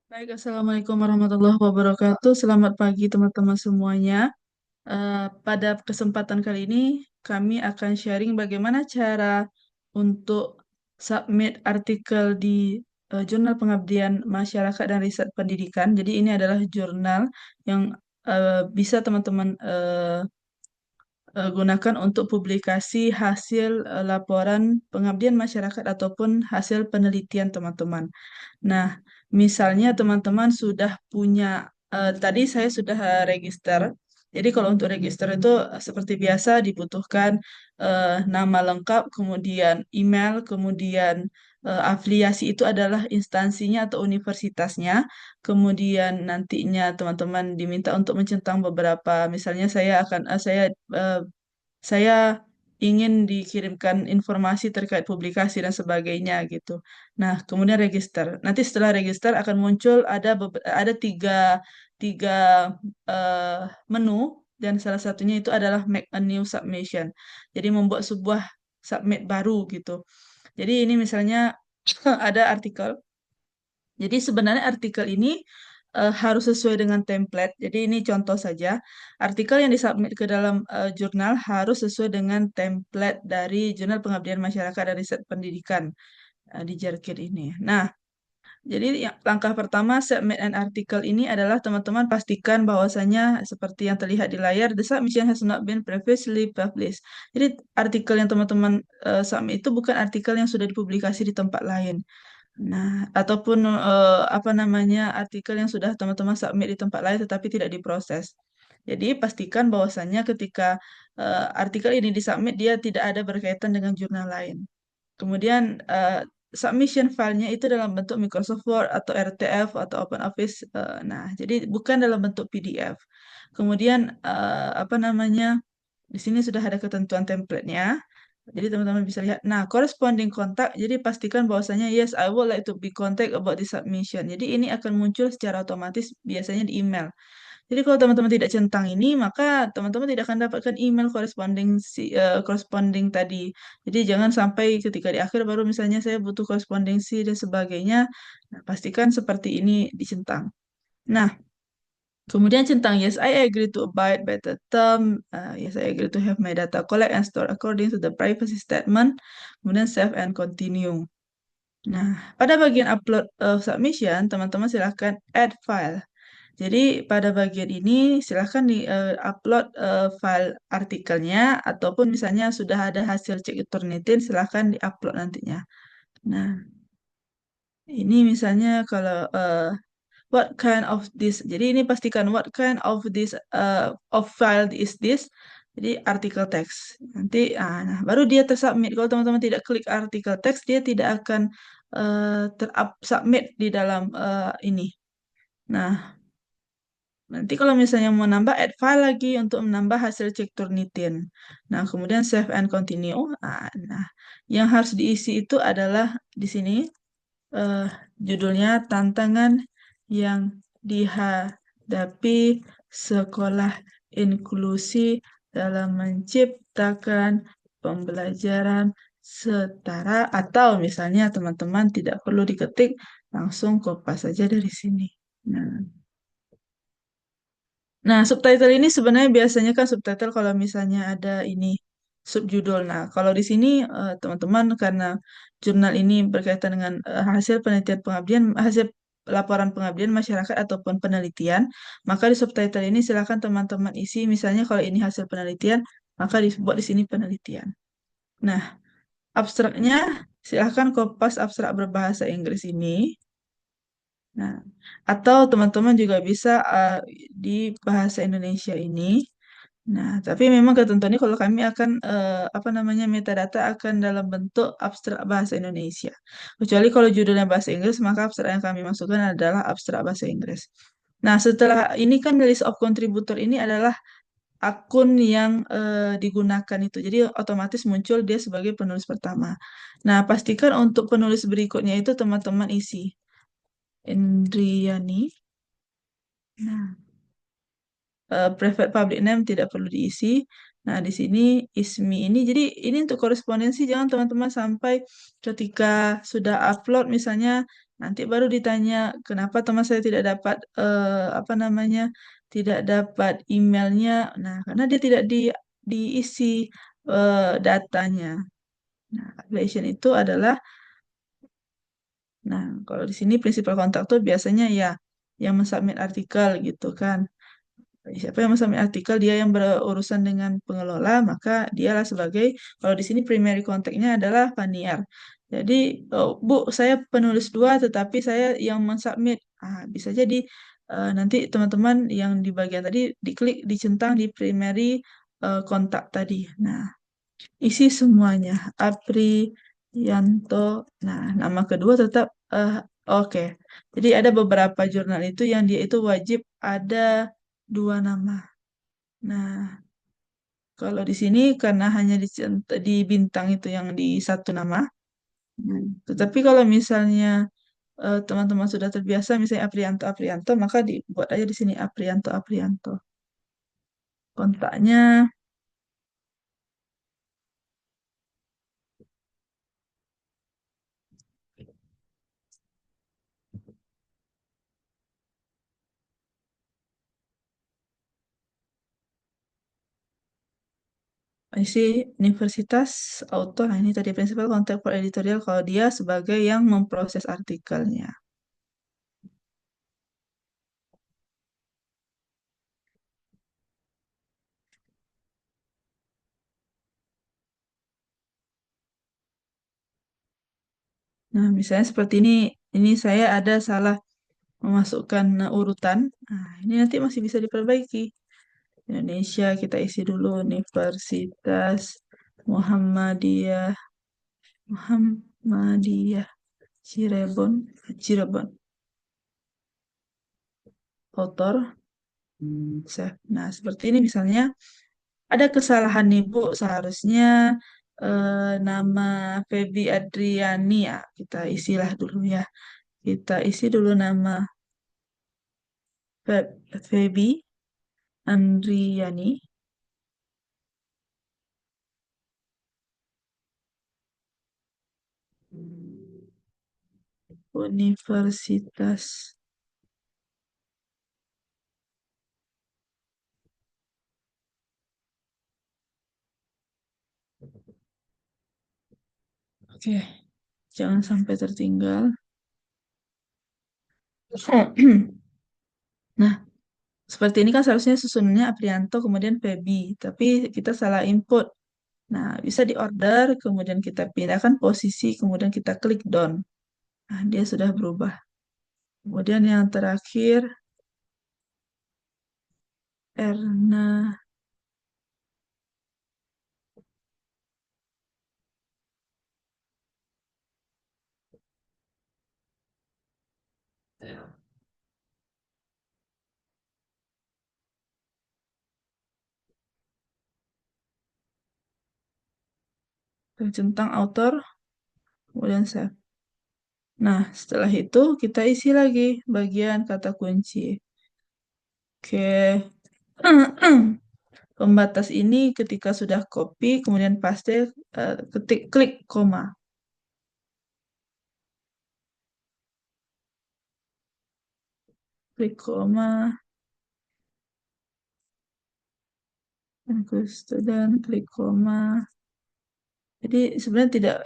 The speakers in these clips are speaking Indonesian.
Baik, Assalamualaikum warahmatullahi wabarakatuh. Selamat pagi teman-teman semuanya. Pada kesempatan kali ini, kami akan sharing bagaimana cara untuk submit artikel di Jurnal Pengabdian Masyarakat dan Riset Pendidikan. Jadi ini adalah jurnal yang bisa teman-teman gunakan untuk publikasi hasil laporan pengabdian masyarakat ataupun hasil penelitian teman-teman. Nah, misalnya teman-teman sudah punya, tadi saya sudah register. Jadi kalau untuk register itu seperti biasa dibutuhkan nama lengkap, kemudian email, kemudian afiliasi itu adalah instansinya atau universitasnya. Kemudian nantinya teman-teman diminta untuk mencentang beberapa, misalnya eh, saya ingin dikirimkan informasi terkait publikasi dan sebagainya gitu. Nah, kemudian register. Nanti setelah register akan muncul ada tiga eh, menu dan salah satunya itu adalah make a new submission. Jadi membuat sebuah submit baru gitu. Jadi ini misalnya ada artikel. Jadi sebenarnya artikel ini harus sesuai dengan template. Jadi ini contoh saja. Artikel yang disubmit ke dalam jurnal harus sesuai dengan template dari Jurnal Pengabdian Masyarakat dan Riset Pendidikan di JARKID ini. Nah, jadi langkah pertama submit an article ini adalah teman-teman pastikan bahwasanya seperti yang terlihat di layar, the submission has not been previously published. Jadi artikel yang teman-teman submit itu bukan artikel yang sudah dipublikasi di tempat lain. Nah, ataupun apa namanya artikel yang sudah teman-teman submit di tempat lain tetapi tidak diproses. Jadi pastikan bahwasannya ketika artikel ini disubmit dia tidak ada berkaitan dengan jurnal lain. Kemudian submission filenya itu dalam bentuk Microsoft Word atau RTF atau OpenOffice. Nah, jadi bukan dalam bentuk PDF. Kemudian apa namanya di sini sudah ada ketentuan template-nya. Jadi teman-teman bisa lihat. Nah, corresponding kontak. Jadi pastikan bahwasanya yes, I would like to be contact about the submission. Jadi ini akan muncul secara otomatis biasanya di email. Jadi kalau teman-teman tidak centang ini, maka teman-teman tidak akan dapatkan email corresponding tadi. Jadi jangan sampai ketika di akhir baru misalnya saya butuh korespondensi dan sebagainya. Nah, pastikan seperti ini dicentang. Nah, kemudian centang yes, I agree to abide by the term. Yes, I agree to have my data collect and store according to the privacy statement. Kemudian save and continue. Nah, pada bagian upload submission, teman-teman silahkan add file. Jadi pada bagian ini silahkan di upload file artikelnya ataupun misalnya sudah ada hasil cek Turnitin silahkan di-upload nantinya. Nah, ini misalnya kalau what kind of this. Jadi ini pastikan what kind of file is this. Jadi artikel teks. Nanti nah, baru dia tersubmit. Kalau teman-teman tidak klik artikel teks dia tidak akan submit di dalam ini. Nah, nanti kalau misalnya mau nambah, add file lagi untuk menambah hasil cek Turnitin. Nah, kemudian save and continue. Nah, yang harus diisi itu adalah di sini eh, judulnya tantangan yang dihadapi sekolah inklusi dalam menciptakan pembelajaran setara atau misalnya teman-teman tidak perlu diketik, langsung kopas saja dari sini. Nah, Nah, subtitle ini sebenarnya biasanya kan subtitle kalau misalnya ada ini subjudul. Nah, kalau di sini teman-teman karena jurnal ini berkaitan dengan hasil penelitian pengabdian, hasil laporan pengabdian masyarakat ataupun penelitian, maka di subtitle ini silakan teman-teman isi. Misalnya kalau ini hasil penelitian, maka dibuat di sini penelitian. Nah, abstraknya silakan kopas abstrak berbahasa Inggris ini. Nah, atau teman-teman juga bisa di bahasa Indonesia ini. Nah, tapi memang ketentuannya kalau kami akan apa namanya metadata akan dalam bentuk abstrak bahasa Indonesia. Kecuali kalau judulnya bahasa Inggris, maka abstrak yang kami masukkan adalah abstrak bahasa Inggris. Nah, setelah ini kan list of contributor ini adalah akun yang digunakan itu. Jadi otomatis muncul dia sebagai penulis pertama. Nah, pastikan untuk penulis berikutnya itu teman-teman isi. Indriani. Nah, private public name tidak perlu diisi. Nah, di sini ISMI ini, jadi ini untuk korespondensi, jangan teman-teman sampai ketika sudah upload misalnya, nanti baru ditanya kenapa teman saya tidak dapat apa namanya, tidak dapat emailnya. Nah, karena dia tidak diisi datanya. Nah, affiliation itu adalah, nah kalau di sini prinsipal kontak tuh biasanya ya yang mensubmit artikel gitu kan. Siapa yang submit artikel, dia yang berurusan dengan pengelola, maka dialah sebagai, kalau di sini primary contact-nya adalah Paniar. Jadi, oh, Bu, saya penulis dua, tetapi saya yang mensubmit. Bisa jadi nanti teman-teman yang di bagian tadi diklik, dicentang di primary kontak tadi. Nah, isi semuanya. Aprianto. Nah, nama kedua tetap oke. Jadi ada beberapa jurnal itu yang dia itu wajib ada dua nama. Nah, kalau di sini karena hanya di bintang itu yang di satu nama. Tetapi kalau misalnya teman-teman sudah terbiasa misalnya Aprianto Aprianto, maka dibuat aja di sini Aprianto Aprianto. Kontaknya isi Universitas Auto. Nah, ini tadi prinsipal kontak per editorial kalau dia sebagai yang memproses artikelnya. Nah, misalnya seperti ini saya ada salah memasukkan urutan. Nah, ini nanti masih bisa diperbaiki. Indonesia kita isi dulu Universitas Muhammadiyah Muhammadiyah Cirebon Cirebon author save. Nah, seperti ini misalnya ada kesalahan nih Bu, seharusnya nama Feby Adriani ya, kita isilah dulu ya. Kita isi dulu nama Feby Andriani Universitas. Oke, jangan sampai tertinggal. Nah, seperti ini kan seharusnya susunannya Aprianto kemudian Feby, tapi kita salah input. Nah, bisa diorder, kemudian kita pindahkan posisi, kemudian kita klik down. Nah, dia sudah berubah. Kemudian yang terakhir, Erna centang author, kemudian save. Nah, setelah itu kita isi lagi bagian kata kunci. Oke. Pembatas ini ketika sudah copy, kemudian paste, ketik klik koma. Klik koma, dan klik koma. Jadi sebenarnya tidak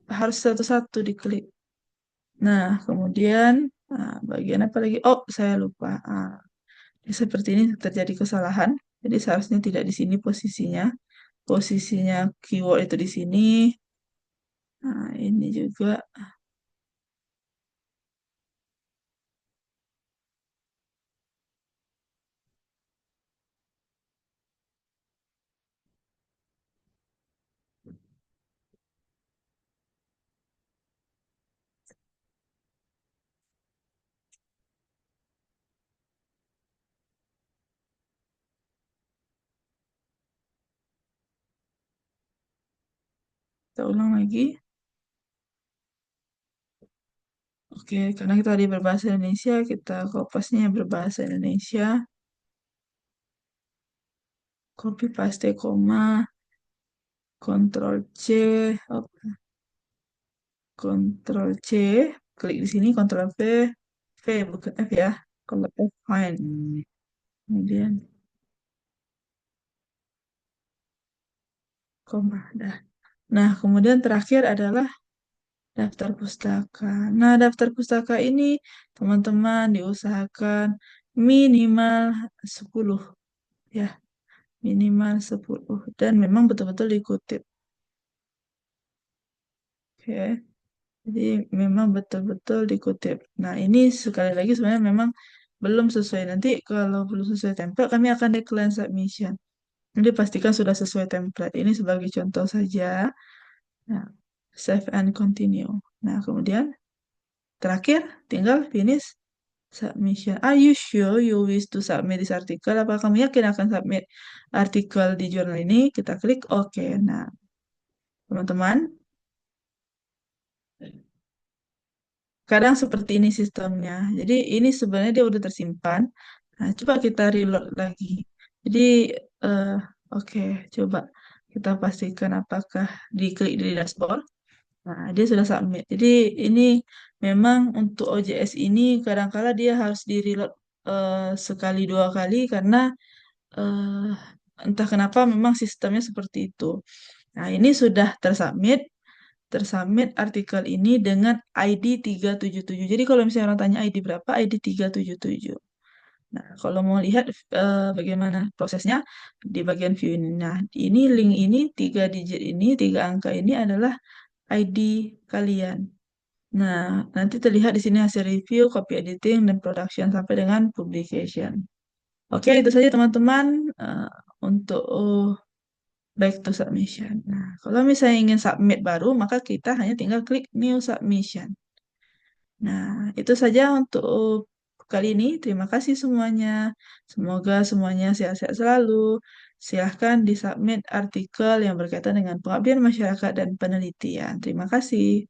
harus satu-satu diklik. Nah, kemudian bagian apa lagi? Oh, saya lupa. Seperti ini terjadi kesalahan. Jadi seharusnya tidak di sini posisinya. Posisinya keyword itu di sini. Nah, ini juga. Kita ulang lagi. Oke, karena kita tadi berbahasa Indonesia, kita kopasnya berbahasa Indonesia. copy paste koma, Ctrl C, oh, Ctrl C, klik di sini, Ctrl V bukan F ya, Ctrl F find. Kemudian koma, dah. Nah, kemudian terakhir adalah daftar pustaka. Nah, daftar pustaka ini teman-teman diusahakan minimal 10 ya, minimal 10 dan memang betul-betul dikutip. Oke. Jadi memang betul-betul dikutip. Nah, ini sekali lagi sebenarnya memang belum sesuai. Nanti kalau belum sesuai template, kami akan decline submission. Jadi pastikan sudah sesuai template. Ini sebagai contoh saja. Nah, save and continue. Nah, kemudian terakhir tinggal finish submission. Are you sure you wish to submit this article? Apakah kamu yakin akan submit artikel di jurnal ini? Kita klik OK. Nah, teman-teman, kadang seperti ini sistemnya. Jadi ini sebenarnya dia udah tersimpan. Nah, coba kita reload lagi. Jadi, eh, oke, coba kita pastikan apakah diklik di dashboard. Nah, dia sudah submit. Jadi ini memang untuk OJS ini kadang-kala dia harus di reload sekali dua kali karena eh, entah kenapa memang sistemnya seperti itu. Nah, ini sudah tersubmit, artikel ini dengan ID 377. Jadi kalau misalnya orang tanya ID berapa, ID 377. Nah, kalau mau lihat bagaimana prosesnya di bagian view ini. Nah, ini link ini, 3 digit ini, 3 angka ini adalah ID kalian. Nah, nanti terlihat di sini hasil review, copy editing, dan production sampai dengan publication. Oke, itu saja teman-teman untuk back to submission. Nah, kalau misalnya ingin submit baru, maka kita hanya tinggal klik new submission. Nah, itu saja untuk kali ini. Terima kasih semuanya. Semoga semuanya sehat-sehat selalu. Silahkan disubmit artikel yang berkaitan dengan pengabdian masyarakat dan penelitian. Terima kasih.